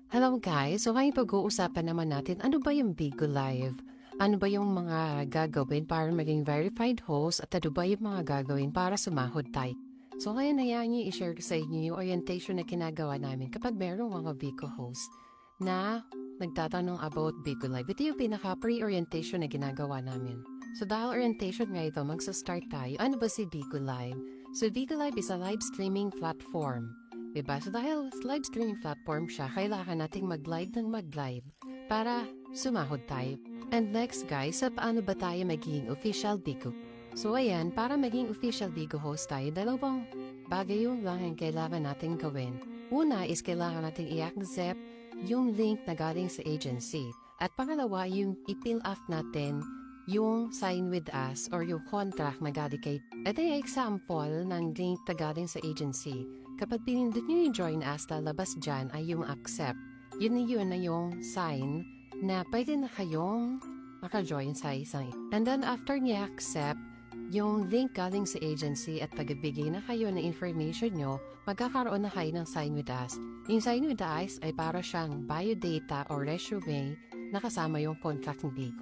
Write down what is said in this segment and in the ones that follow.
Hello guys, so ngayon pag-uusapan naman natin ano ba yung Bigo Live? Ano ba yung mga gagawin para maging verified host at ano ba yung mga gagawin para sumahod tayo? So ngayon hayaan niyo i-share ko sa inyo yung orientation na ginagawa namin kapag merong mga Bigo host na nagtatanong about Bigo Live. Ito yung pinaka-pre-orientation na ginagawa namin. So dahil orientation nga ito, magsa-start tayo. Ano ba si Bigo Live? So Bigo Live is a live streaming platform. Diba? So dahil live streaming platform siya, kailangan nating mag-live ng mag-live para sumahod tayo. And next guys, sa paano ba tayo magiging official Bigo? So ayan, para maging official Bigo host tayo, dalawang bagay yung lang ang kailangan nating gawin. Una is kailangan nating i-accept yung link na galing sa agency. At pangalawa, yung i-fill off natin yung sign with us or yung contract na galing kay. Ito yung example ng link na galing sa agency. Kapag pinindot nyo yung join us, lalabas dyan ay yung accept. Yun na yung sign na pwede na kayong maka-join sa isang. And then after niya accept, yung link galing sa agency at pagbibigay na kayo ng information nyo, magkakaroon na kayo ng sign with us. Yung sign with us ay para siyang biodata or resume na kasama yung contract ng Bigo.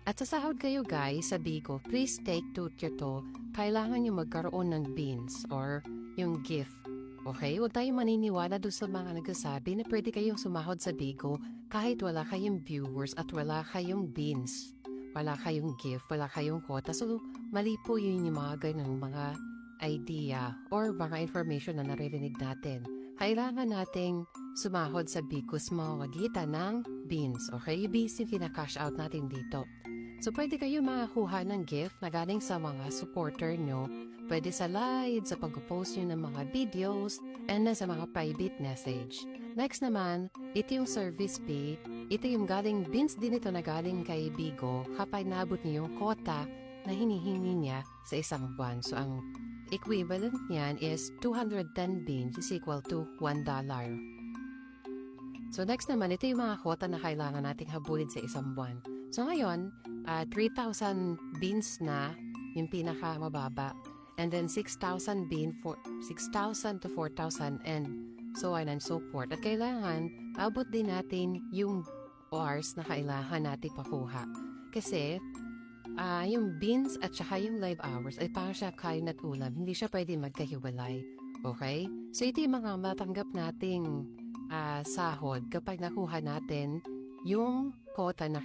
At sa sahod kayo guys sa Bigo, please take to kailangan nyo magkaroon ng beans or yung gift. Okay, huwag tayong maniniwala doon sa mga nagsasabi na pwede kayong sumahod sa Bigo kahit wala kayong viewers at wala kayong beans. Wala kayong gift, wala kayong quota. So, mali po yun yung mga ganang mga idea or mga information na naririnig natin. Kailangan nating sumahod sa Bigo sa mamagitan ng beans. Okay, yung beans yung kina-cash out natin dito. So, pwede kayo makakuha ng gift na galing sa mga supporter nyo. Pwede sa live, sa pag-post nyo ng mga videos, and sa mga private message. Next naman, ito yung service fee. Ito yung galing, beans din ito na galing kay Bigo kapag naabot niyo yung quota na hinihingi niya sa isang buwan. So, ang equivalent niyan is 210 beans is equal to $1. So, next naman, ito yung mga quota na kailangan nating habulin sa isang buwan. So, ngayon, 3,000 beans na yung pinakamababa. And then 6,000 bean for 6,000 to 4,000 and so on and so forth. At kailangan, abot din natin yung hours na kailangan natin pakuha. Kasi, yung beans at saka yung live hours ay parang siya kain at ulam. Hindi siya pwede magkahiwalay. Okay? So, ito yung mga matanggap nating sahod kapag nakuha natin yung quota na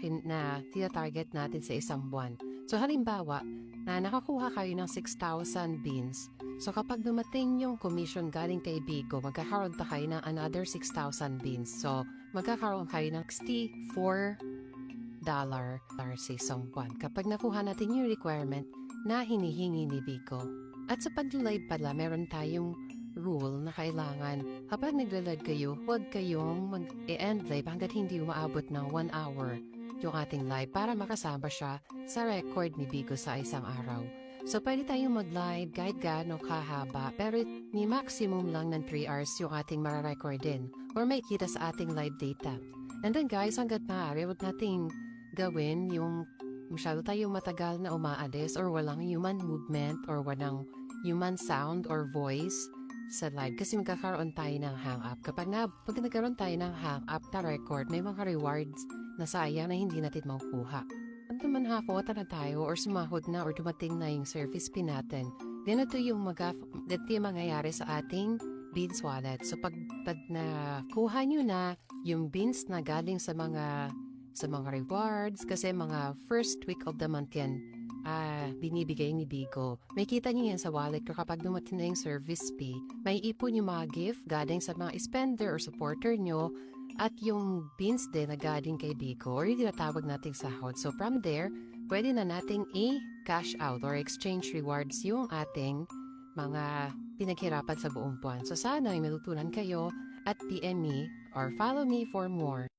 tina-target natin sa isang buwan. So, halimbawa, na nakakuha kayo ng 6,000 beans. So, kapag dumating yung commission galing kay Bigo, magkakaroon pa kayo ng another 6,000 beans. So, magkakaroon kayo ng $64 sa isang buwan. Kapag nakuha natin yung requirement na hinihingi ni Bigo. At sa pag-live pala, meron tayong rule na kailangan kapag nagla-live kayo, huwag kayong mag-end live hanggat hindi umaabot ng 1 hour yung ating live para makasama siya sa record ni Bigo sa isang araw. So, pwede tayong mag-live kahit gaano kahaba, pero ni maximum lang ng 3 hours yung ating mararecord din or may kita sa ating live data. And then guys, hanggat maaari, huwag nating gawin yung masyado tayong matagal na umaalis or walang human movement or walang human sound or voice sa live kasi magkakaroon tayo ng hang-up. Kapag nagkaroon tayo ng hang-up na record, may mga rewards na sayang na hindi natin makukuha. Kung naman hakota na tayo or sumahod na or dumating na yung service fee natin, ganito yung mangyayari sa ating beans wallet. So pag nakuha nyo na yung beans na galing sa mga rewards, kasi mga first week of the month yan, binibigay ni Bigo. May kita niyo yan sa wallet ko kapag dumating na yung service fee. May ipon yung mga gift galing sa mga spender or supporter nyo at yung beans din na galing kay Bigo or yung tinatawag nating sahod. So from there, pwede na nating i-cash out or exchange rewards yung ating mga pinaghirapan sa buong buwan. So sana ay matutunan kayo at PM me or follow me for more.